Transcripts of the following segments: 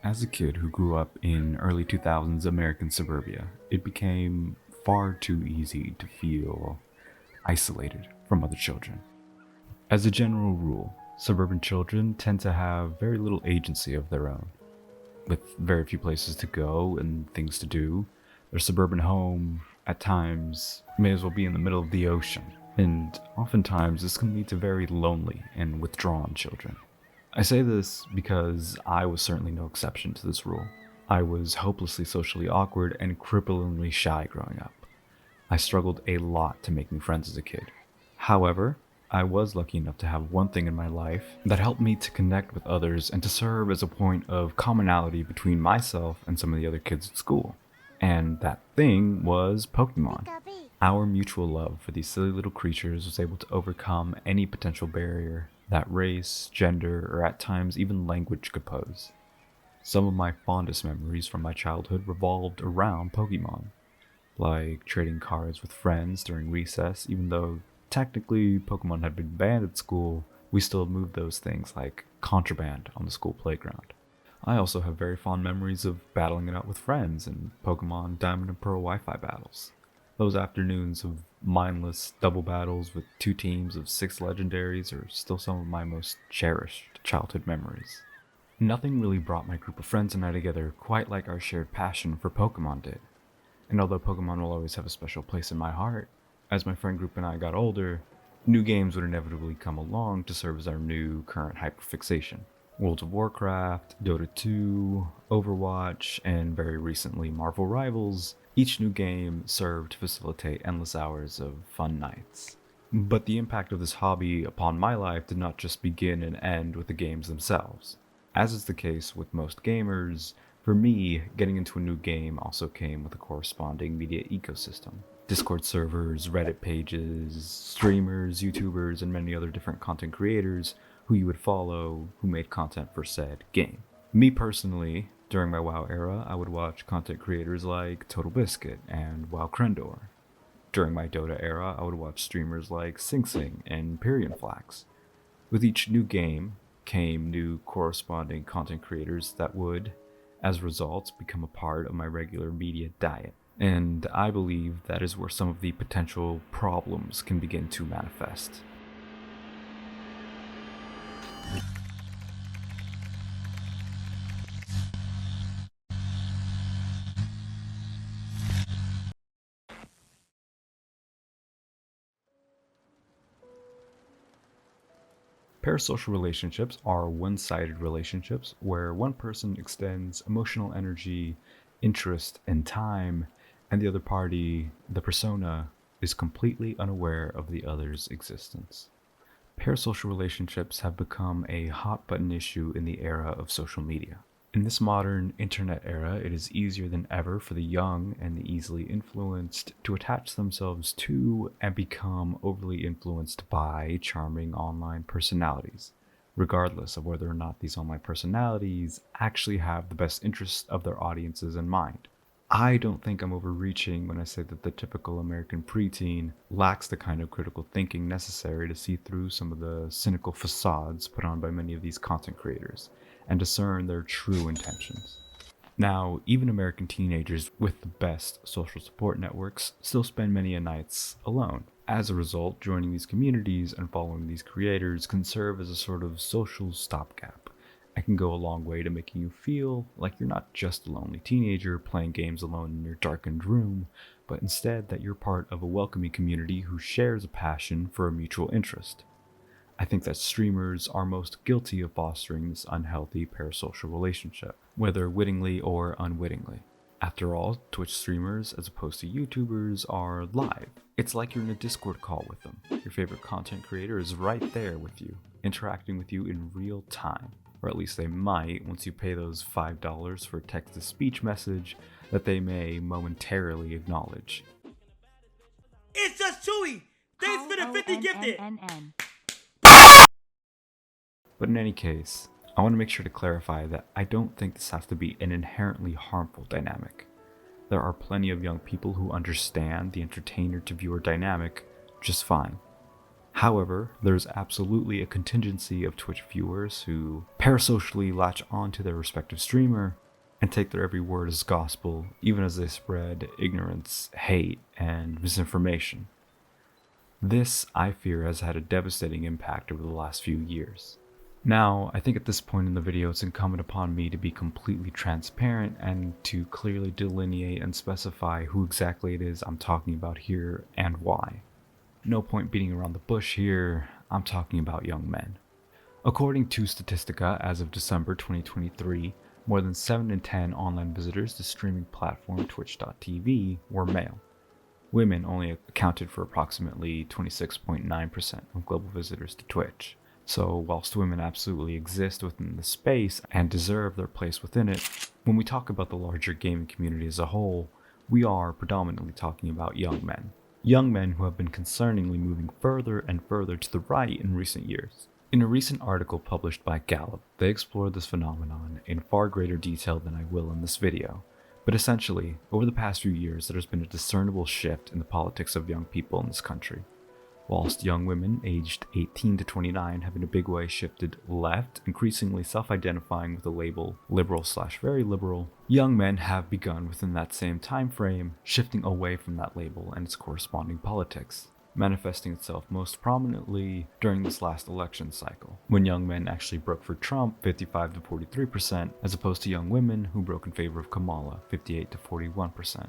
As a kid who grew up in early 2000s American suburbia, it became far too easy to feel isolated from other children. As a general rule, suburban children tend to have very little agency of their own. With very few places to go and things to do, their suburban home, at times, may as well be in the middle of the ocean, and oftentimes this can lead to very lonely and withdrawn children. I say this because I was certainly no exception to this rule. I was hopelessly socially awkward and cripplingly shy growing up. I struggled a lot to make new friends as a kid. However, I was lucky enough to have one thing in my life that helped me to connect with others and to serve as a point of commonality between myself and some of the other kids at school. And that thing was Pokemon. Our mutual love for these silly little creatures was able to overcome any potential barrier that race, gender, or at times even language could pose. Some of my fondest memories from my childhood revolved around Pokemon, like trading cards with friends during recess. Even though technically Pokemon had been banned at school, we still moved those things like contraband on the school playground. I also have very fond memories of battling it out with friends in Pokemon Diamond and Pearl Wi-Fi battles. Those afternoons of mindless double battles with two teams of six legendaries are still some of my most cherished childhood memories. Nothing really brought my group of friends and I together quite like our shared passion for Pokemon did. And although Pokemon will always have a special place in my heart, as my friend group and I got older, new games would inevitably come along to serve as our new current hyperfixation. World of Warcraft, Dota 2, Overwatch, and very recently Marvel Rivals, each new game served to facilitate endless hours of fun nights. But the impact of this hobby upon my life did not just begin and end with the games themselves. As is the case with most gamers, for me, getting into a new game also came with a corresponding media ecosystem. Discord servers, Reddit pages, streamers, YouTubers, and many other different content creators who you would follow who made content for said game. Me personally, during my WoW era, I would watch content creators like Total Biscuit and WoW Krendor. During my Dota era, I would watch streamers like Sing Sing and Pyrian Flax. With each new game came new corresponding content creators that would, as a result, become a part of my regular media diet. And I believe that is where some of the potential problems can begin to manifest. Parasocial relationships are one sided relationships where one person extends emotional energy, interest, and time, and the other party, the persona, is completely unaware of the other's existence. Parasocial relationships have become a hot button issue in the era of social media. In this modern internet era, it is easier than ever for the young and the easily influenced to attach themselves to and become overly influenced by charming online personalities, regardless of whether or not these online personalities actually have the best interests of their audiences in mind. I don't think I'm overreaching when I say that the typical American preteen lacks the kind of critical thinking necessary to see through some of the cynical facades put on by many of these content creators and discern their true intentions. Now, even American teenagers with the best social support networks still spend many a nights alone. As a result, joining these communities and following these creators can serve as a sort of social stopgap. It can go a long way to making you feel like you're not just a lonely teenager playing games alone in your darkened room, but instead that you're part of a welcoming community who shares a passion for a mutual interest. I think that streamers are most guilty of fostering this unhealthy parasocial relationship, whether wittingly or unwittingly. After all, Twitch streamers, as opposed to YouTubers, are live. It's like you're in a Discord call with them. Your favorite content creator is right there with you, interacting with you in real time. Or at least they might once you pay those $5 for a text to speech message that they may momentarily acknowledge. It's just Chewy. Thanks for the 50 gifted. But in any case, I want to make sure to clarify that I don't think this has to be an inherently harmful dynamic. There are plenty of young people who understand the entertainer to viewer dynamic just fine. However, there's absolutely a contingency of Twitch viewers who parasocially latch onto their respective streamer and take their every word as gospel, even as they spread ignorance, hate, and misinformation. This, I fear, has had a devastating impact over the last few years. Now, I think at this point in the video, it's incumbent upon me to be completely transparent and to clearly delineate and specify who exactly it is I'm talking about here and why. No point beating around the bush here, I'm talking about young men. According to Statistica, as of December 2023, more than 7 in 10 online visitors to streaming platform Twitch.tv were male. Women only accounted for approximately 26.9% of global visitors to Twitch. So whilst women absolutely exist within the space and deserve their place within it, when we talk about the larger gaming community as a whole, we are predominantly talking about young men. Young men who have been concerningly moving further and further to the right in recent years. In a recent article published by Gallup, they explored this phenomenon in far greater detail than I will in this video. But essentially, over the past few years, there has been a discernible shift in the politics of young people in this country. Whilst young women aged 18 to 29 have in a big way shifted left, increasingly self-identifying with the label liberal/very liberal, young men have begun within that same time frame shifting away from that label and its corresponding politics, manifesting itself most prominently during this last election cycle, when young men actually broke for Trump 55 to 43%, as opposed to young women who broke in favor of Kamala 58 to 41%.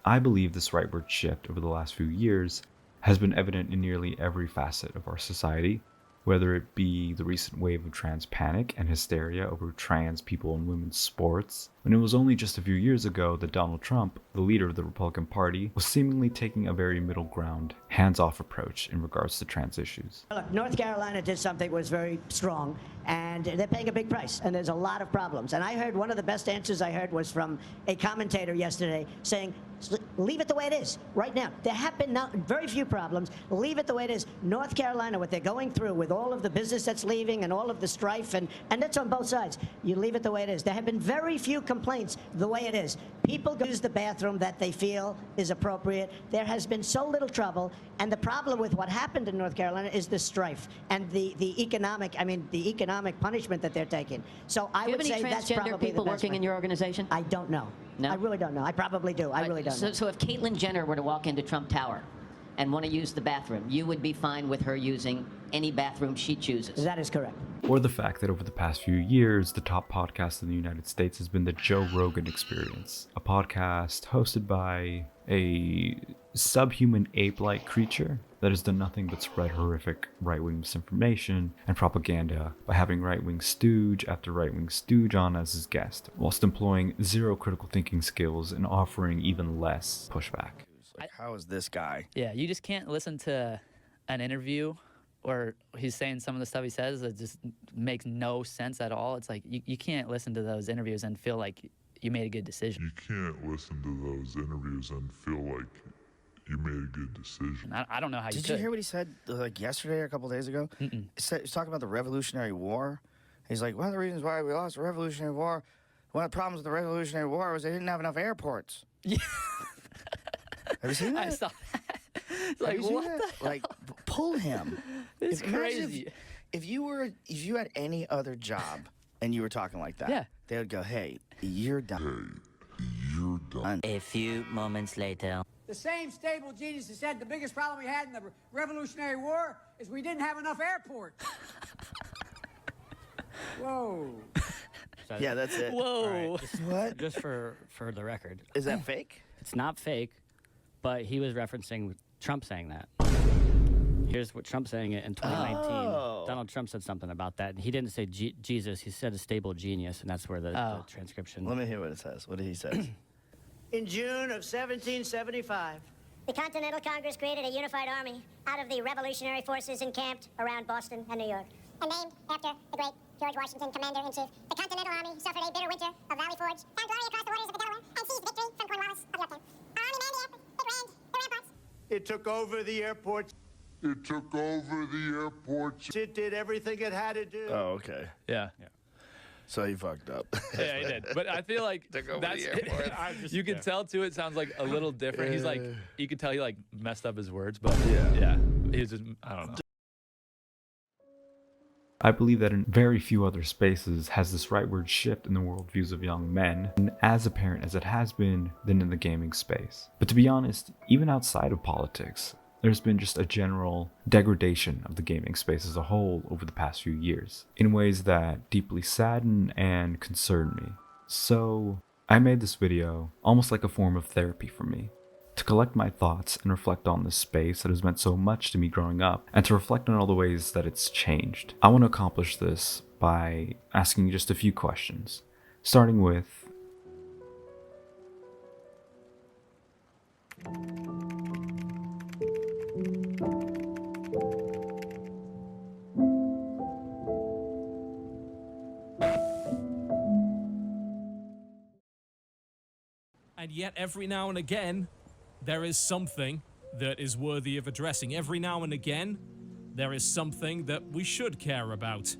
I believe this rightward shift over the last few years has been evident in nearly every facet of our society, whether it be the recent wave of trans panic and hysteria over trans people in women's sports, when it was only just a few years ago that Donald Trump, the leader of the Republican Party, was seemingly taking a very middle ground, hands-off approach in regards to trans issues. Look, North Carolina did something that was very strong, and they're paying a big price, and there's a lot of problems. And I heard one of the best answers I heard was from a commentator yesterday saying, leave it the way it is right now. There have been very few problems. Leave it the way it is. North Carolina, what they're going through with all of the business that's leaving and all of the strife, and that's on both sides. You leave it the way it is. There have been very few complaints the way it is. People use the bathroom that they feel is appropriate. There has been so little trouble, and the problem with what happened in North Carolina is the strife and the economic punishment that they're taking. So I would say that's probably the best. Do you have any transgender people working in your organization? I don't know. No? I really don't know. I probably do. I really don't know. So if Caitlyn Jenner were to walk into Trump Tower and want to use the bathroom, you would be fine with her using any bathroom she chooses? That is correct. Or the fact that over the past few years, the top podcast in the United States has been the Joe Rogan Experience, a podcast hosted by a subhuman ape-like creature that has done nothing but spread horrific right-wing misinformation and propaganda by having right-wing stooge after right-wing stooge on as his guest, whilst employing zero critical thinking skills and offering even less pushback. Like, how is this guy? Yeah, you just can't listen to an interview or he's saying some of the stuff he says that just makes no sense at all. It's like you can't listen to those interviews and feel like you made a good decision. You can't listen to those interviews and feel like you made a good decision. I don't know how you Did you hear what he said like yesterday or a couple days ago? He's talking about the Revolutionary War. He's like, one of the reasons why we lost the Revolutionary War, one of the problems with the Revolutionary War was they didn't have enough airports. Yeah. Have you seen that? I saw that. It's like, Have you what seen the that? Like, pull him. It's Imagine crazy. If you had any other job and you were talking like that, Yeah. they would go, hey, you're done. You're done. A few moments later. The same stable genius that said the biggest problem we had in the Revolutionary War is we didn't have enough airports. Whoa. Yeah, that's it. Whoa. What? Just for the record, Is that fake? it's not fake, but he was referencing Trump saying that. Here's what Trump saying it in 2019. Oh. Donald Trump said something about that. He didn't say Jesus. He said a stable genius, and that's where the transcription. Let me hear what it says. What did he say? In June of 1775, the Continental Congress created a unified army out of the revolutionary forces encamped around Boston and New York. And named after the great George Washington, Commander-in-Chief, the Continental Army suffered a bitter winter of Valley Forge, found glory across the waters of the Delaware, and seized victory from Cornwallis of Yorktown. Our army manned the airport, it ran the ramparts. It took over the airports. It took over the airports. It did everything it had to do. Oh, okay. Yeah. So he fucked up. Yeah, he did. But I feel like that's you can tell too. It sounds like a little different. He's like, you could tell he like messed up his words, but yeah, he's just I don't know. I believe that in very few other spaces has this rightward shift in the worldviews of young men been as apparent as it has been than in the gaming space. But to be honest, even outside of politics, there's been just a general degradation of the gaming space as a whole over the past few years, in ways that deeply sadden and concern me. So I made this video almost like a form of therapy for me, to collect my thoughts and reflect on this space that has meant so much to me growing up, and to reflect on all the ways that it's changed. I want to accomplish this by asking just a few questions, starting with, and yet every now and again, there is something that is worthy of addressing. Every now and again, there is something that we should care about.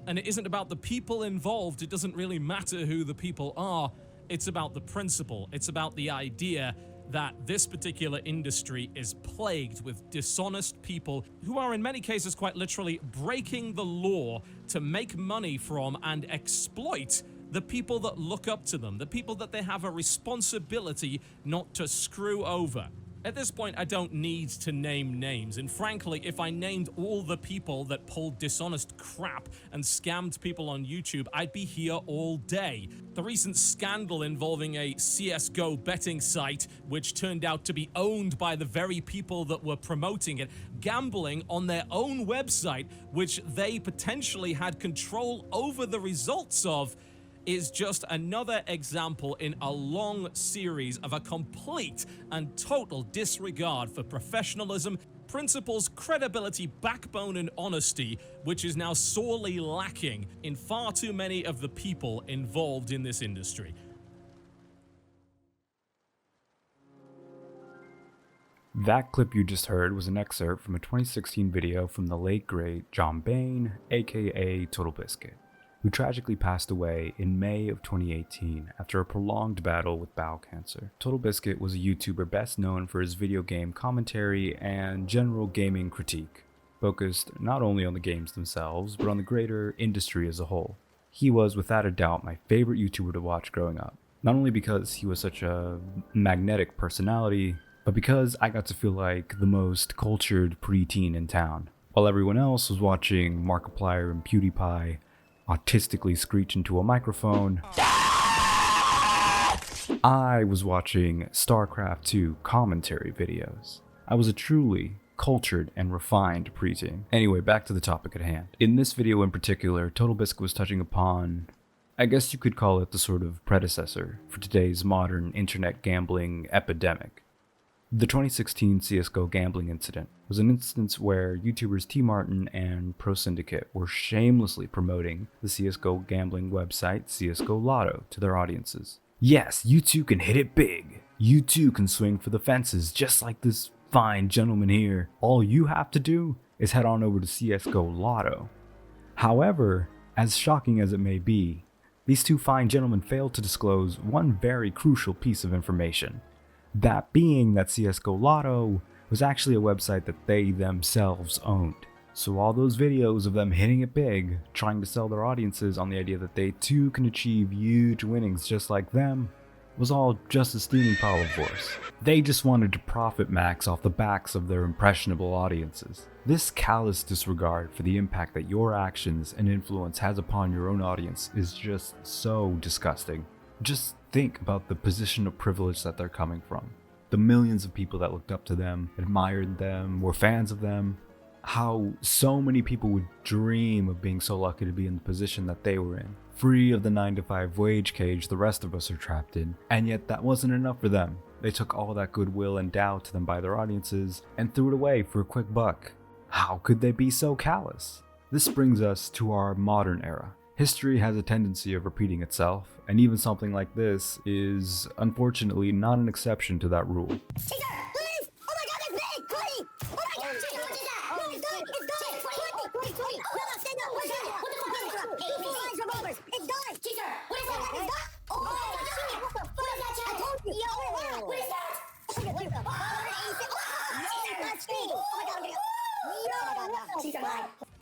And it isn't about the people involved. It doesn't really matter who the people are. It's about the principle. It's about the idea that this particular industry is plagued with dishonest people who are in many cases quite literally breaking the law to make money from and exploit the people that look up to them, the people that they have a responsibility not to screw over. At this point, I don't need to name names, and frankly, if I named all the people that pulled dishonest crap and scammed people on YouTube, I'd be here all day. The recent scandal involving a CSGO betting site, which turned out to be owned by the very people that were promoting it, gambling on their own website, which they potentially had control over the results of, is just another example in a long series of a complete and total disregard for professionalism, principles, credibility, backbone, and honesty, which is now sorely lacking in far too many of the people involved in this industry. that clip you just heard was an excerpt from a 2016 video from the late great John Bain, aka Total Biscuit, who tragically passed away in May of 2018 after a prolonged battle with bowel cancer. Total Biscuit was a YouTuber best known for his video game commentary and general gaming critique, focused not only on the games themselves, but on the greater industry as a whole. He was without a doubt my favorite YouTuber to watch growing up, not only because he was such a magnetic personality, but because I got to feel like the most cultured preteen in town, while everyone else was watching Markiplier and PewDiePie autistically screech into a microphone. I was watching StarCraft 2 commentary videos. I was a truly cultured and refined preteen. Anyway, back to the topic at hand. In this video in particular, Total Biscuit was touching upon, I guess you could call it the sort of predecessor for today's modern internet gambling epidemic. The 2016 CSGO gambling incident was an instance where YouTubers T Martin and Pro Syndicate were shamelessly promoting the CSGO gambling website CSGO Lotto to their audiences. Yes, you too can hit it big. You too can swing for the fences just like this fine gentleman here. All you have to do is head on over to CSGO Lotto. However, as shocking as it may be, these two fine gentlemen failed to disclose one very crucial piece of information. That being that CSGO Lotto was actually a website that they themselves owned. So all those videos of them hitting it big, trying to sell their audiences on the idea that they too can achieve huge winnings just like them, was all just a steaming pile of force. They just wanted to profit max off the backs of their impressionable audiences. This callous disregard for the impact that your actions and influence has upon your own audience is just so disgusting. Just think about the position of privilege that they're coming from. The millions of people that looked up to them, admired them, were fans of them. How so many people would dream of being so lucky to be in the position that they were in. Free of the 9-to-5 wage cage the rest of us are trapped in. And yet that wasn't enough for them. They took all that goodwill endowed to them by their audiences and threw it away for a quick buck. How could they be so callous? This brings us to our modern era. History has a tendency of repeating itself, and even something like this is, unfortunately, not an exception to that rule. Caesar, please! Oh my God, that's big! 20! Oh my God, Caesar, what is that? No, it's done! It's done! 20! No, no, stand up! What is that? What the fuck is that? Two full-size revolvers! It's done! Caesar, what is that? It's done! Oh my God, what the fuck is that? I told you! Yo, what is that? Caesar, what is that? Caesar, that's big! Oh my God, Caesar,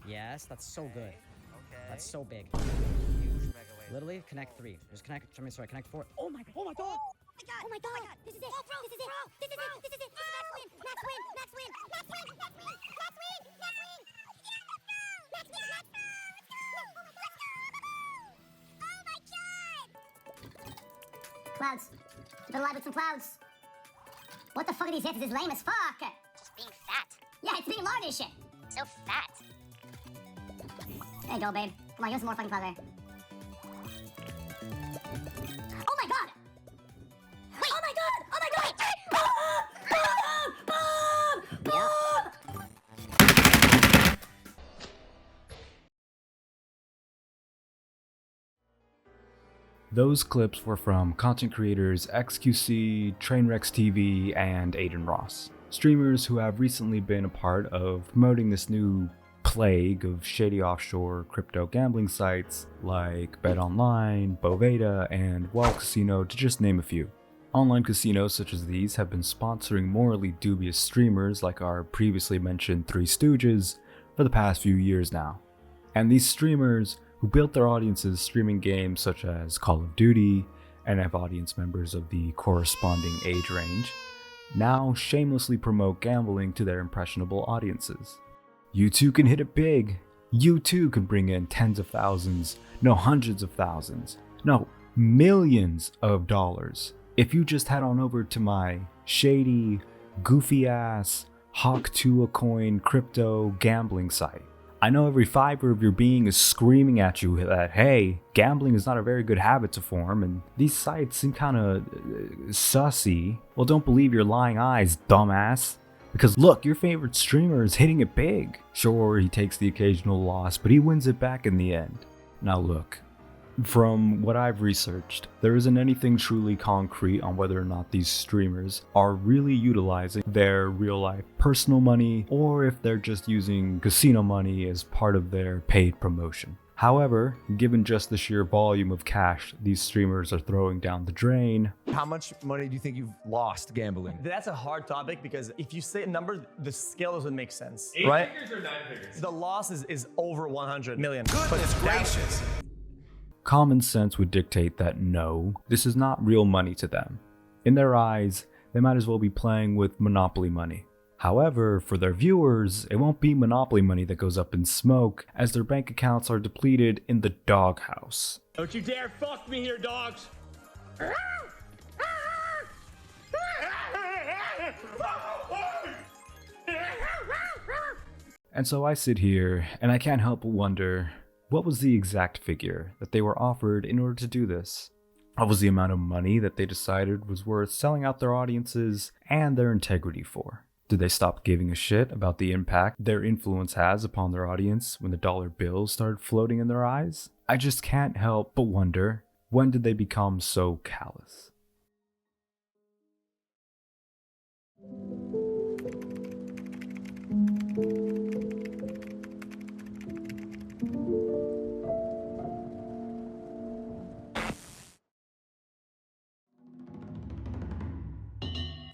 Yes, that's so good. That's so big. Literally, connect 3. Just connect, connect 4. Oh my god! Oh my god! Oh my god! This is it! Oh, bro! This is it! This is it! This is it! Max win! Max win! Max win! Max win! Max win! Max win! Max win! Max win! Max go! Oh my god! Clouds. Keep it alive with some clouds. What the fuck are these hits? This is lame as fuck. Just being fat. Yeah, it's being large as shit. So fat. There you go, babe. Come on, give us some more fucking cloud there. Oh my god! Wait! Oh my god! Oh my god! Boom! Boom! Boom! Those clips were from content creators XQC, Trainwrecks TV, and Aiden Ross. Streamers who have recently been a part of promoting this new plague of shady offshore crypto gambling sites like BetOnline, Boveda, and Wild Casino, to just name a few. Online casinos such as these have been sponsoring morally dubious streamers like our previously mentioned Three Stooges for the past few years now. And these streamers, who built their audiences streaming games such as Call of Duty and have audience members of the corresponding age range, now shamelessly promote gambling to their impressionable audiences. You too can hit it big. You too can bring in tens of thousands, no hundreds of thousands, no millions of dollars. If you just head on over to my shady, goofy ass, Hawk Tua coin crypto gambling site. I know every fiber of your being is screaming at you that, hey, gambling is not a very good habit to form, and these sites seem kinda sussy. Well, don't believe your lying eyes, dumbass. Because look, your favorite streamer is hitting it big. Sure, he takes the occasional loss, but he wins it back in the end. Now look, from what I've researched, there isn't anything truly concrete on whether or not these streamers are really utilizing their real-life personal money or if they're just using casino money as part of their paid promotion. However, given just the sheer volume of cash these streamers are throwing down the drain. How much money do you think you've lost gambling? That's a hard topic because if you say a number, the scale doesn't make sense, right? 8 figures or 9 figures? The loss is over 100 million. Goodness gracious. Common sense would dictate that no, this is not real money to them. In their eyes, they might as well be playing with Monopoly money. However, for their viewers, it won't be Monopoly money that goes up in smoke, as their bank accounts are depleted in the doghouse. Don't you dare fuck me here, dogs! And so I sit here, and I can't help but wonder, what was the exact figure that they were offered in order to do this? What was the amount of money that they decided was worth selling out their audiences and their integrity for? Did they stop giving a shit about the impact their influence has upon their audience when the dollar bills started floating in their eyes? I just can't help but wonder, when did they become so callous?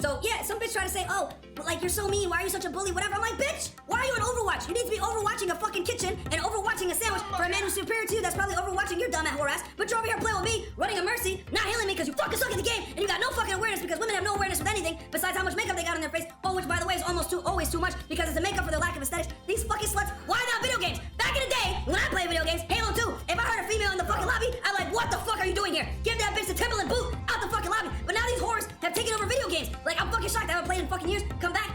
So yeah, some bitch try to say, oh, but like you're so mean, why are you such a bully, whatever. I'm like, bitch, why are you in Overwatch? You need to be overwatching a fucking kitchen and overwatching a sandwich for a man who's superior to you that's probably overwatching your dumb whore ass. But you're over here playing with me, running a Mercy, not healing me because you fucking suck at the game and you got no fucking awareness because women have no awareness with anything besides how much makeup they got on their face. Oh, which by the way is always too much because it's a makeup for their lack of aesthetics. These fucking sluts, why not video games? Back in the day, when I played video games, Halo 2, if I heard a female in the fucking lobby, I'm like, what the fuck are you doing here? Give that bitch the Timberland boot out the fucking lobby. But now these whores have taken over video games. Like, I'm fucking shocked. I haven't played in fucking years. Come back.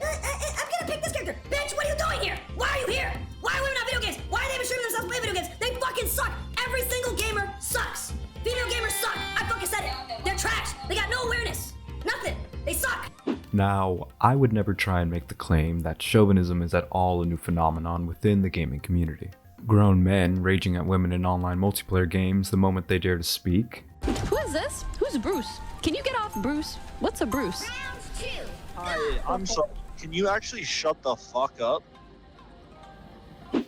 I'm gonna pick this character. Bitch, what are you doing here? Why are you here? Why are women on video games? Why are they even streaming themselves play video games? They fucking suck. Every single gamer sucks. Female gamers suck. I fucking said it. They're trash. They got no awareness. Nothing. They suck. Now, I would never try and make the claim that chauvinism is at all a new phenomenon within the gaming community. Grown men raging at women in online multiplayer games the moment they dare to speak. Who is this? Who's Bruce? Can you get off, Bruce? What's a Bruce? Hi, I'm sorry. Can you actually shut the fuck up?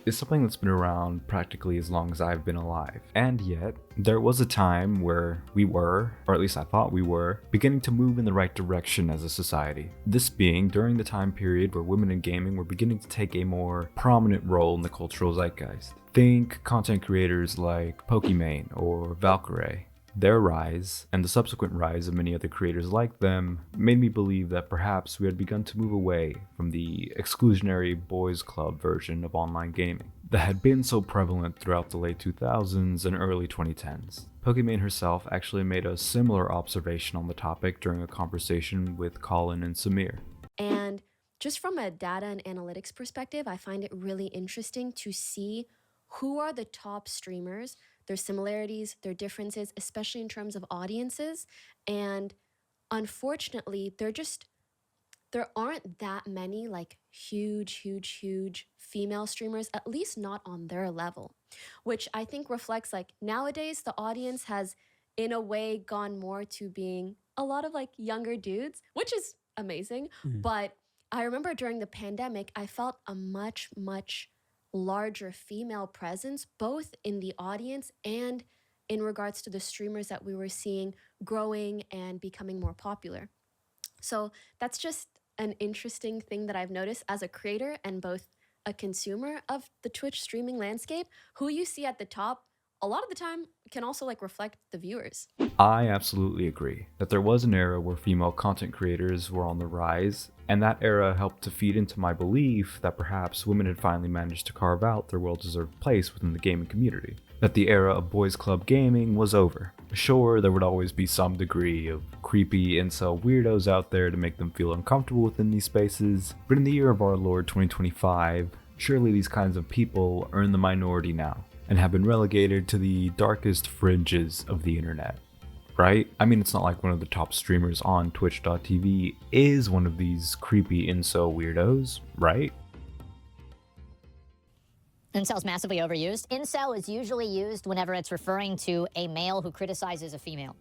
Is something that's been around practically as long as I've been alive. And yet, there was a time where we were, or at least I thought we were, beginning to move in the right direction as a society. This being during the time period where women in gaming were beginning to take a more prominent role in the cultural zeitgeist. Think content creators like Pokimane or Valkyrae. Their rise, and the subsequent rise of many other creators like them, made me believe that perhaps we had begun to move away from the exclusionary boys club version of online gaming that had been so prevalent throughout the late 2000s and early 2010s. Pokimane herself actually made a similar observation on the topic during a conversation with Colin and Samir. And just from a data and analytics perspective, I find it really interesting to see who are the top streamers, their similarities, their differences, especially in terms of audiences. And unfortunately, there aren't that many like huge female streamers, at least not on their level, which I think reflects like nowadays the audience has in a way gone more to being a lot of like younger dudes, which is amazing. But I remember during the pandemic, I felt a much larger female presence, both in the audience and in regards to the streamers that we were seeing growing and becoming more popular. So that's just an interesting thing that I've noticed as a creator and both a consumer of the Twitch streaming landscape. Who you see at the top, a lot of the time can also like reflect the viewers. I absolutely agree that there was an era where female content creators were on the rise, and that era helped to feed into my belief that perhaps women had finally managed to carve out their well-deserved place within the gaming community, that the era of boys club gaming was over. Sure, there would always be some degree of creepy incel weirdos out there to make them feel uncomfortable within these spaces, but in the year of our Lord 2025, surely these kinds of people are in the minority now, and have been relegated to the darkest fringes of the internet. Right? I mean, it's not like one of the top streamers on Twitch.tv is one of these creepy incel weirdos, right? Incel's massively overused. Incel is usually used whenever it's referring to a male who criticizes a female.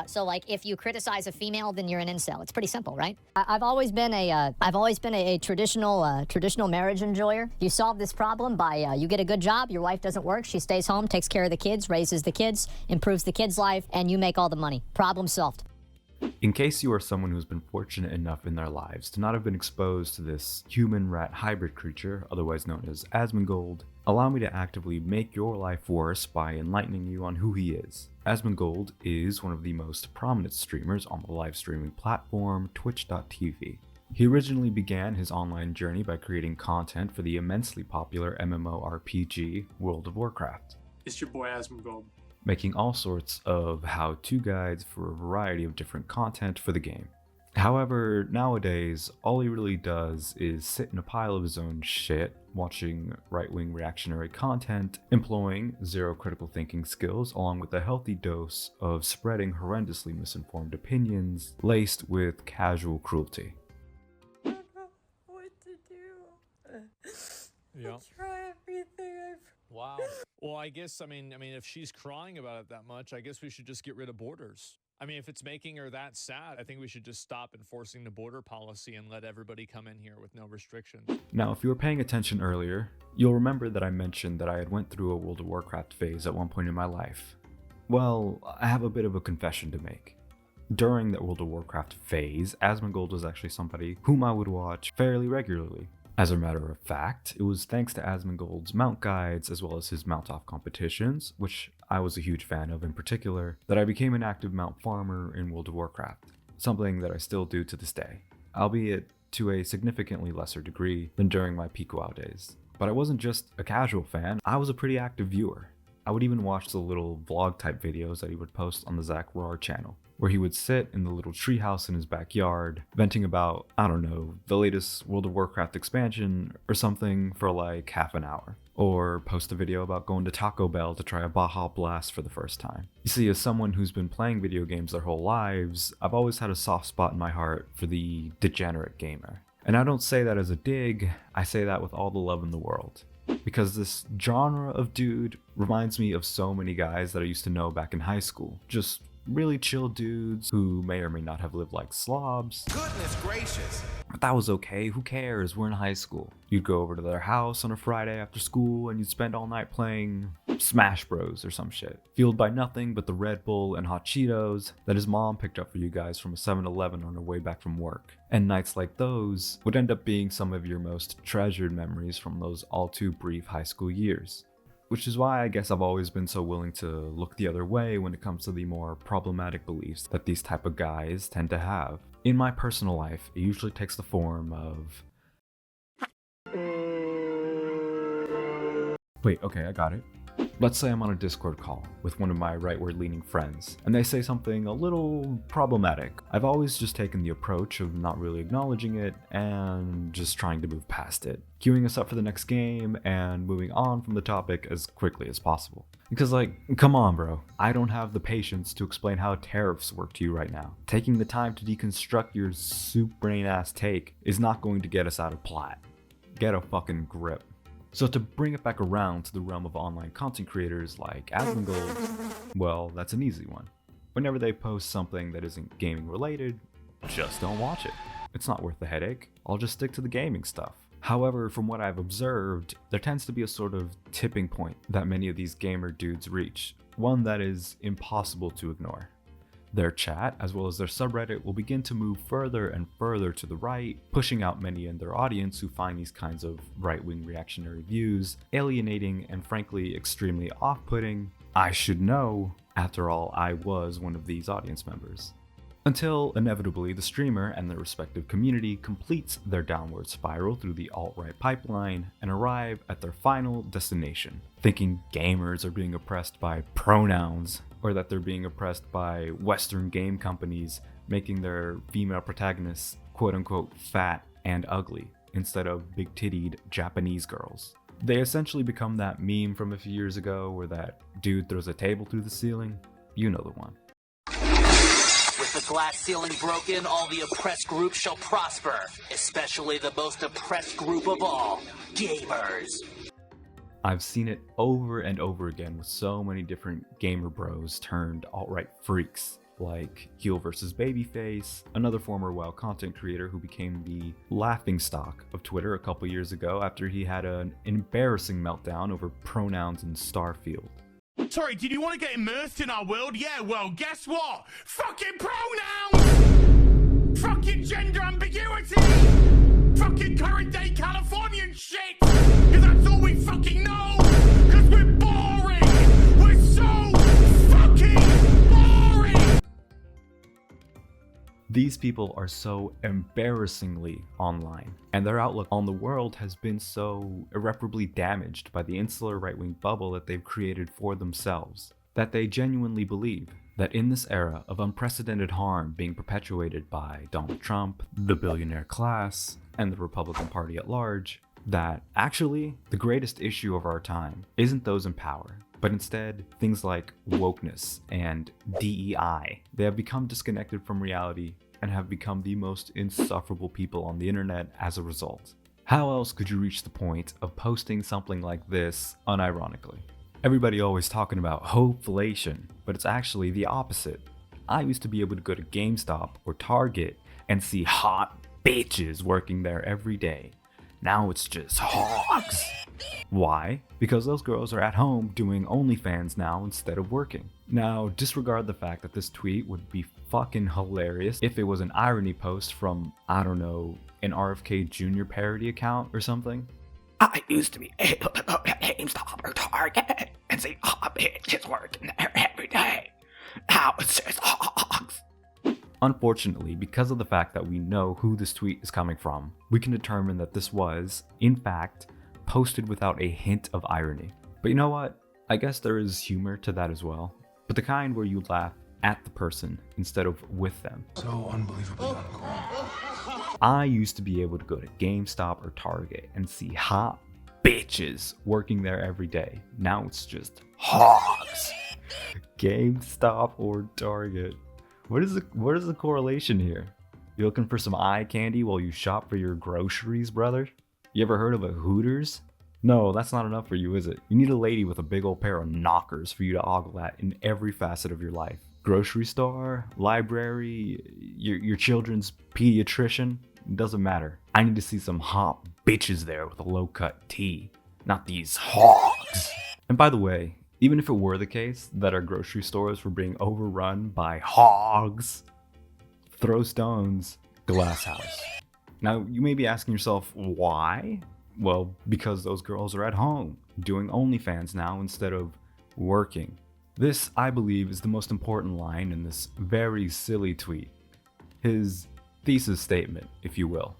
So like if you criticize a female, then you're an incel. It's pretty simple, right? I've always been a traditional marriage enjoyer. You solve this problem by you get a good job, your wife doesn't work, she stays home, takes care of the kids, raises the kids, improves the kids' life, and you make all the money. Problem solved. In case you are someone who's been fortunate enough in their lives to not have been exposed to this human-rat hybrid creature, otherwise known as Asmongold, allow me to actively make your life worse by enlightening you on who he is. Asmongold is one of the most prominent streamers on the live streaming platform Twitch.tv. He originally began his online journey by creating content for the immensely popular MMORPG World of Warcraft. It's your boy Asmongold. Making all sorts of how-to guides for a variety of different content for the game. However, nowadays, all he really does is sit in a pile of his own shit, watching right-wing reactionary content, employing zero critical thinking skills, along with a healthy dose of spreading horrendously misinformed opinions, laced with casual cruelty. I don't know what to do. Yeah. I try everything. Wow. Well, I guess, I mean, if she's crying about it that much, I guess we should just get rid of borders. I mean, if it's making her that sad, I think we should just stop enforcing the border policy and let everybody come in here with no restrictions. Now, if you were paying attention earlier, you'll remember that I mentioned that I had went through a World of Warcraft phase at one point in my life. Well, I have a bit of a confession to make. During that World of Warcraft phase, Asmongold was actually somebody whom I would watch fairly regularly. As a matter of fact, it was thanks to Asmongold's mount guides as well as his mount-off competitions, which I was a huge fan of in particular, that I became an active mount farmer in World of Warcraft, something that I still do to this day, albeit to a significantly lesser degree than during my peak WoW days. But I wasn't just a casual fan, I was a pretty active viewer. I would even watch the little vlog type videos that he would post on the Zach Roar channel, where he would sit in the little treehouse in his backyard, venting about, I don't know, the latest World of Warcraft expansion or something for like half an hour. Or post a video about going to Taco Bell to try a Baja Blast for the first time. You see, as someone who's been playing video games their whole lives, I've always had a soft spot in my heart for the degenerate gamer. And I don't say that as a dig, I say that with all the love in the world. Because this genre of dude reminds me of so many guys that I used to know back in high school. Just really chill dudes who may or may not have lived like slobs. Goodness gracious. But that was okay, who cares, we're in high school. You'd go over to their house on a Friday after school and you'd spend all night playing Smash Bros or some shit. Fueled by nothing but the Red Bull and hot Cheetos that his mom picked up for you guys from a 7-Eleven on her way back from work. And nights like those would end up being some of your most treasured memories from those all too brief high school years. which is why I guess I've always been so willing to look the other way when it comes to the more problematic beliefs that these type of guys tend to have. In my personal life, it usually takes the form of... Wait, okay, I got it. Let's say I'm on a Discord call with one of my rightward leaning friends, and they say something a little problematic. I've always just taken the approach of not really acknowledging it and just trying to move past it, queuing us up for the next game and moving on from the topic as quickly as possible. Because like, come on bro, I don't have the patience to explain how tariffs work to you right now. Taking the time to deconstruct your soup brain ass take is not going to get us out of Platt. Get a fucking grip. So to bring it back around to the realm of online content creators like Asmongold, well, that's an easy one. Whenever they post something that isn't gaming related, just don't watch it. It's not worth the headache. I'll just stick to the gaming stuff. However, from what I've observed, there tends to be a sort of tipping point that many of these gamer dudes reach, one that is impossible to ignore. Their chat, as well as their subreddit, will begin to move further and further to the right, pushing out many in their audience who find these kinds of right-wing reactionary views alienating and frankly extremely off-putting. I should know, after all, I was one of these audience members. Until, inevitably, the streamer and their respective community completes their downward spiral through the alt-right pipeline and arrive at their final destination, thinking gamers are being oppressed by pronouns, or that they're being oppressed by Western game companies making their female protagonists quote-unquote fat and ugly, instead of big-tittied Japanese girls. They essentially become that meme from a few years ago where that dude throws a table through the ceiling. You know the one. With the glass ceiling broken, all the oppressed groups shall prosper, especially the most oppressed group of all, gamers. I've seen it over and over again with so many different gamer bros turned alt-right freaks, like Heel vs. Babyface, another former WoW content creator who became the laughingstock of Twitter a couple years ago after he had an embarrassing meltdown over pronouns in Starfield. Sorry, did you want to get immersed in our world? Yeah, well, guess what? Fucking pronouns! Fucking gender ambiguity! Fucking current day Californian shit! Because that's all we fucking know! Because we're boring! We're so fucking boring! These people are so embarrassingly online, and their outlook on the world has been so irreparably damaged by the insular right-wing bubble that they've created for themselves, that they genuinely believe that in this era of unprecedented harm being perpetuated by Donald Trump, the billionaire class, and the Republican Party at large, that actually the greatest issue of our time isn't those in power, but instead things like wokeness and DEI. They have become disconnected from reality and have become the most insufferable people on the internet as a result. How else could you reach the point of posting something like this unironically? Everybody always talking about hopeflation, but it's actually the opposite. I used to be able to go to GameStop or Target and see hot bitches working there every day. Now it's just hogs. Why? Because those girls are at home doing OnlyFans now instead of working. Now, disregard the fact that this tweet would be fucking hilarious if it was an irony post from, I don't know, an RFK Jr. parody account or something. I used to be able to go to GameStop or Target and see hot bitches working there every day. Now it's just hogs. Unfortunately, because of the fact that we know who this tweet is coming from, we can determine that this was, in fact, posted without a hint of irony. But you know what? I guess there is humor to that as well, but the kind where you laugh at the person instead of with them. So unbelievably uncool. I used to be able to go to GameStop or Target and see hot bitches working there every day. Now it's just hogs. GameStop or Target. What is the correlation here? You looking for some eye candy while you shop for your groceries, brother? You ever heard of a Hooters? No, that's not enough for you, is it? You need a lady with a big old pair of knockers for you to ogle at in every facet of your life. Grocery store, library, your children's pediatrician, doesn't matter. I need to see some hot bitches there with a low-cut tee, not these hogs. And by the way, even if it were the case that our grocery stores were being overrun by hogs, throw stones, glass house. Now, you may be asking yourself, why? Well, because those girls are at home, doing OnlyFans now instead of working. This, I believe, is the most important line in this very silly tweet. His thesis statement, if you will,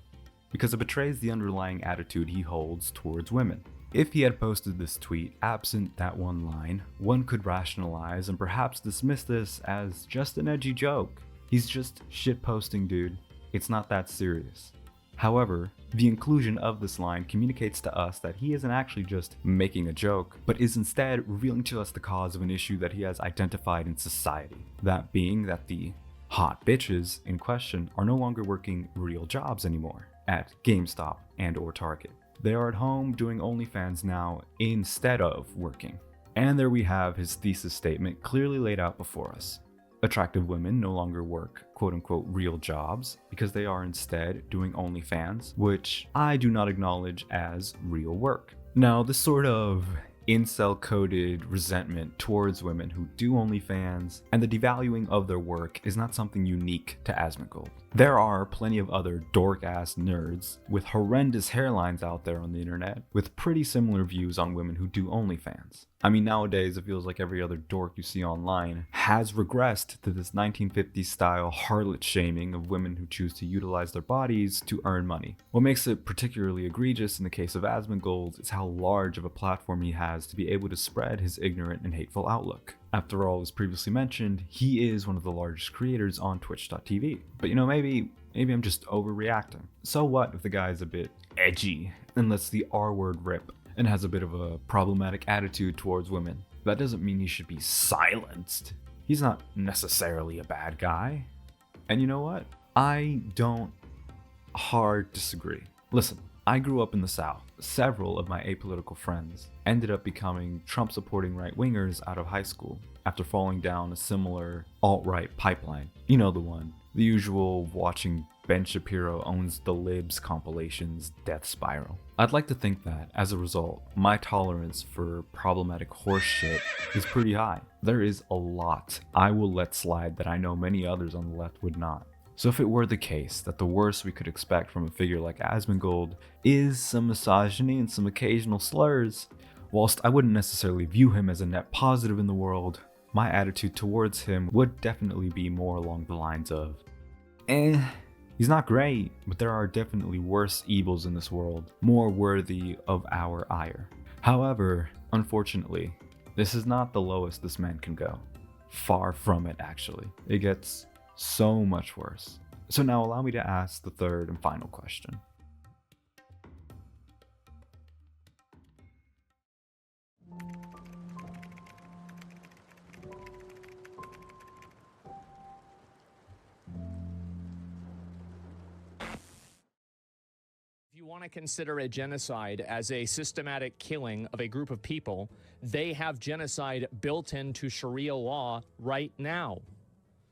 because it betrays the underlying attitude he holds towards women. If he had posted this tweet absent that one line, one could rationalize and perhaps dismiss this as just an edgy joke. He's just shitposting, dude. It's not that serious. However, the inclusion of this line communicates to us that he isn't actually just making a joke, but is instead revealing to us the cause of an issue that he has identified in society. That being that the hot bitches in question are no longer working real jobs anymore at GameStop and or Target. They are at home doing OnlyFans now instead of working. And there we have his thesis statement clearly laid out before us. Attractive women no longer work quote-unquote real jobs because they are instead doing OnlyFans, which I do not acknowledge as real work. Now, this sort of incel-coded resentment towards women who do OnlyFans and the devaluing of their work is not something unique to Asmongold. There are plenty of other dork-ass nerds with horrendous hairlines out there on the internet with pretty similar views on women who do OnlyFans. I mean, nowadays it feels like every other dork you see online has regressed to this 1950s style harlot shaming of women who choose to utilize their bodies to earn money. What makes it particularly egregious in the case of Asmongold is how large of a platform he has to be able to spread his ignorant and hateful outlook. After all, as previously mentioned, he is one of the largest creators on Twitch.tv. But you know, maybe I'm just overreacting. So what if the guy's a bit edgy and lets the R word rip and has a bit of a problematic attitude towards women? That doesn't mean he should be silenced. He's not necessarily a bad guy. And you know what? I don't hard disagree. Listen, I grew up in the South. Several of my apolitical friends ended up becoming Trump-supporting right-wingers out of high school after falling down a similar alt-right pipeline. You know the one. The usual watching Ben Shapiro owns the libs compilations death spiral. I'd like to think that, as a result, my tolerance for problematic horse shit is pretty high. There is a lot I will let slide that I know many others on the left would not. So if it were the case that the worst we could expect from a figure like Asmongold is some misogyny and some occasional slurs, whilst I wouldn't necessarily view him as a net positive in the world, my attitude towards him would definitely be more along the lines of, he's not great, but there are definitely worse evils in this world, more worthy of our ire. However, unfortunately, this is not the lowest this man can go. Far from it, actually. It gets so much worse. So now allow me to ask the third and final question. If you want to consider a genocide as a systematic killing of a group of people, they have genocide built into Sharia law right now.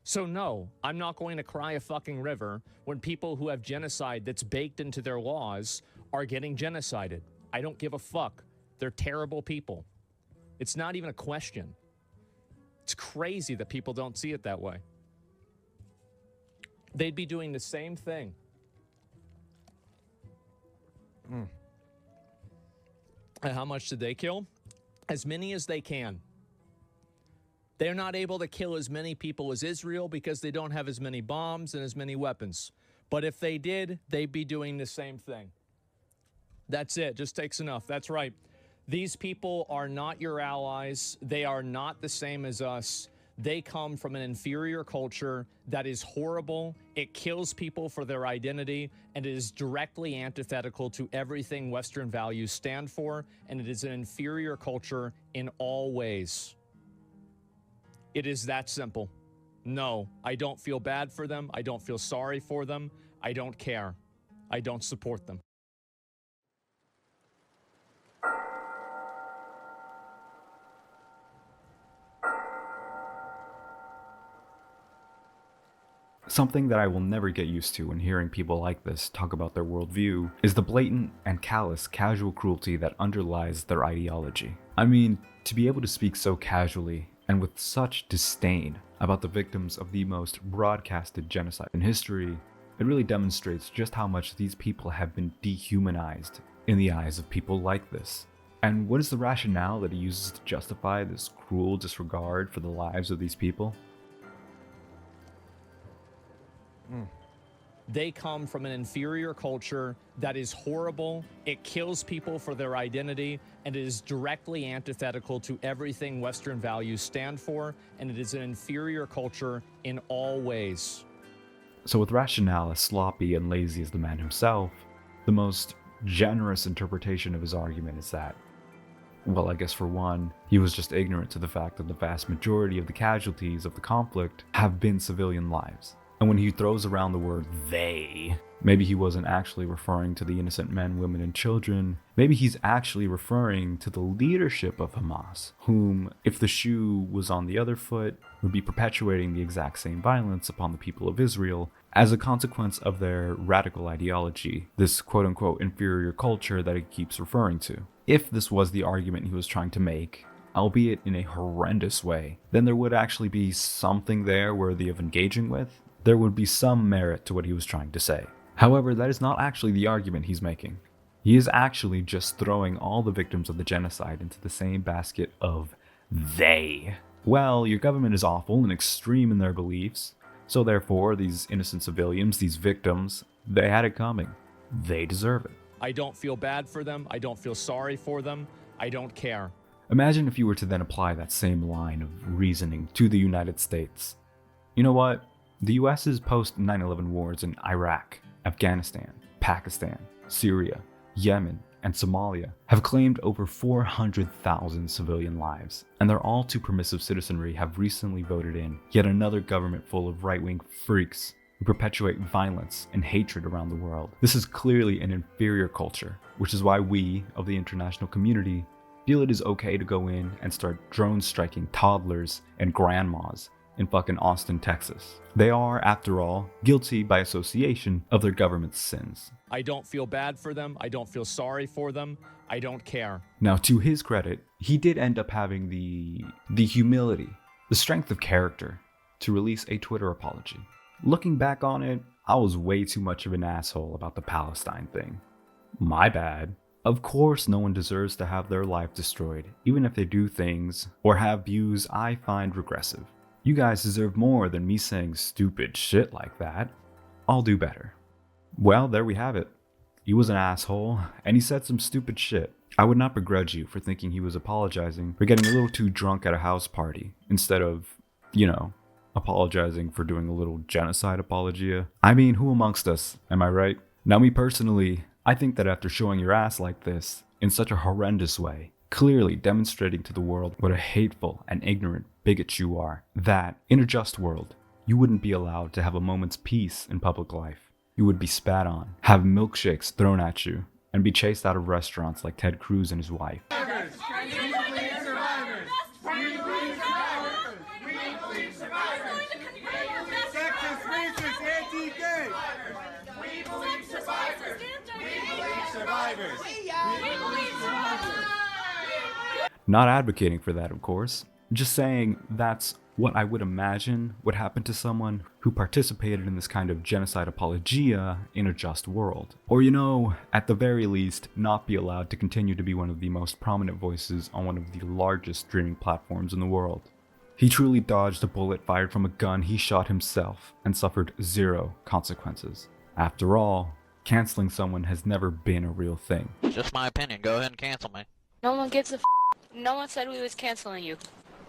So no, I'm not going to cry a fucking river when people who have genocide that's baked into their laws are getting genocided. I don't give a fuck. They're terrible people. It's not even a question. It's crazy that people don't see it that way. They'd be doing the same thing. And how much did they kill? As many as they can. They're not able to kill as many people as Israel because they don't have as many bombs and as many weapons. But if they did, they'd be doing the same thing. That's it. Just takes enough. That's right. These people are not your allies. They are not the same as us. They come from an inferior culture that is horrible. It kills people for their identity, and it is directly antithetical to everything Western values stand for, and it is an inferior culture in all ways. It is that simple. No, I don't feel bad for them. I don't feel sorry for them. I don't care. I don't support them. Something that I will never get used to when hearing people like this talk about their worldview is the blatant and callous casual cruelty that underlies their ideology. I mean, to be able to speak so casually and with such disdain about the victims of the most broadcasted genocide in history, it really demonstrates just how much these people have been dehumanized in the eyes of people like this? And what is the rationale that he uses to justify this cruel disregard for the lives of these people? They come from an inferior culture that is horrible. It kills people for their identity, and it is directly antithetical to everything Western values stand for, and it is an inferior culture in all ways. So with rationale as sloppy and lazy as the man himself, the most generous interpretation of his argument is that, well, I guess for one, he was just ignorant to the fact that the vast majority of the casualties of the conflict have been civilian lives. And when he throws around the word they, maybe he wasn't actually referring to the innocent men, women, and children. Maybe he's actually referring to the leadership of Hamas, whom, if the shoe was on the other foot, would be perpetuating the exact same violence upon the people of Israel as a consequence of their radical ideology, this quote-unquote inferior culture that he keeps referring to. If this was the argument he was trying to make, albeit in a horrendous way, then there would actually be something there worthy of engaging with. There would be some merit to what he was trying to say. However, that is not actually the argument he's making. He is actually just throwing all the victims of the genocide into the same basket of they. Well, your government is awful and extreme in their beliefs, so therefore these innocent civilians, these victims, they had it coming. They deserve it. I don't feel bad for them. I don't feel sorry for them. I don't care. Imagine if you were to then apply that same line of reasoning to the United States. You know what? The US's post 9/11 wars in Iraq, Afghanistan, Pakistan, Syria, Yemen, and Somalia have claimed over 400,000 civilian lives, and their all too permissive citizenry have recently voted in yet another government full of right-wing freaks who perpetuate violence and hatred around the world. This is clearly an inferior culture, which is why we, of the international community, feel it is okay to go in and start drone striking toddlers and grandmas in fucking Austin, Texas. They are, after all, guilty by association of their government's sins. I don't feel bad for them. I don't feel sorry for them. I don't care. Now, to his credit, he did end up having the humility, the strength of character to release a Twitter apology. Looking back on it, I was way too much of an asshole about the Palestine thing. My bad. Of course, no one deserves to have their life destroyed, even if they do things or have views I find regressive. You guys deserve more than me saying stupid shit like that. I'll do better. Well, there we have it. He was an asshole, and he said some stupid shit. I would not begrudge you for thinking he was apologizing for getting a little too drunk at a house party, instead of, apologizing for doing a little genocide apologia. I mean, who amongst us, am I right? Now, me personally, I think that after showing your ass like this, in such a horrendous way, clearly demonstrating to the world what a hateful and ignorant bigot you are, that, in a just world, you wouldn't be allowed to have a moment's peace in public life. You would be spat on, have milkshakes thrown at you, and be chased out of restaurants like Ted Cruz and his wife. Not advocating for that, of course. Just saying that's what I would imagine would happen to someone who participated in this kind of genocide apologia in a just world. Or, at the very least, not be allowed to continue to be one of the most prominent voices on one of the largest streaming platforms in the world. He truly dodged a bullet fired from a gun he shot himself and suffered zero consequences. After all, canceling someone has never been a real thing. Just my opinion. Go ahead and cancel me. No one gives a No one said we was canceling you.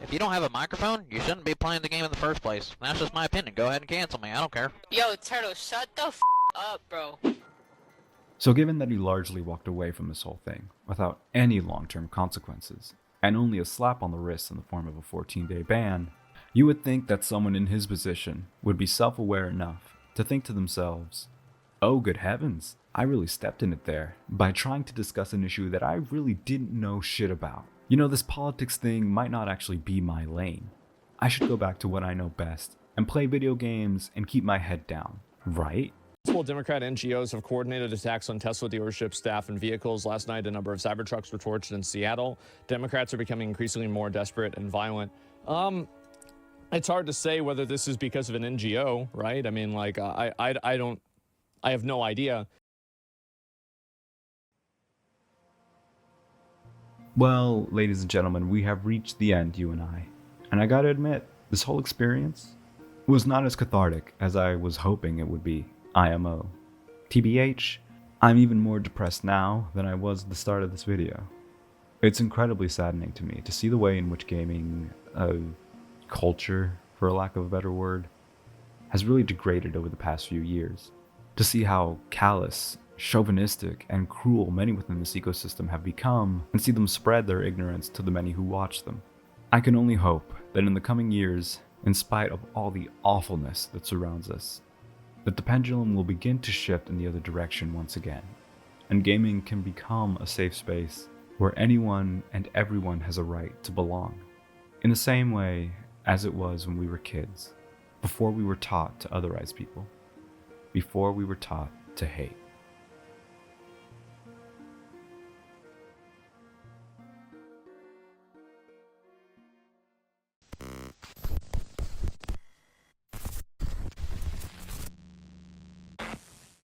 If you don't have a microphone, you shouldn't be playing the game in the first place. That's just my opinion. Go ahead and cancel me. I don't care. Yo, Turtle, shut the up, bro. So given that he largely walked away from this whole thing without any long-term consequences, and only a slap on the wrist in the form of a 14-day ban, you would think that someone in his position would be self-aware enough to think to themselves, oh good heavens, I really stepped in it there by trying to discuss an issue that I really didn't know shit about. This politics thing might not actually be my lane. I should go back to what I know best and play video games and keep my head down, right? Multiple Democrat NGOs have coordinated attacks on Tesla dealership staff and vehicles. Last night, a number of Cybertrucks were torched in Seattle. Democrats are becoming increasingly more desperate and violent. It's hard to say whether this is because of an NGO, right? I mean, I have no idea. Well, ladies and gentlemen, we have reached the end, you and I. And I gotta admit, this whole experience was not as cathartic as I was hoping it would be. IMO. TBH, I'm even more depressed now than I was at the start of this video. It's incredibly saddening to me to see the way in which gaming, culture, for lack of a better word, has really degraded over the past few years. To see how callous, chauvinistic, and cruel many within this ecosystem have become, and see them spread their ignorance to the many who watch them. I can only hope that in the coming years, in spite of all the awfulness that surrounds us, that the pendulum will begin to shift in the other direction once again, and gaming can become a safe space where anyone and everyone has a right to belong, in the same way as it was when we were kids, before we were taught to otherize people, before we were taught to hate.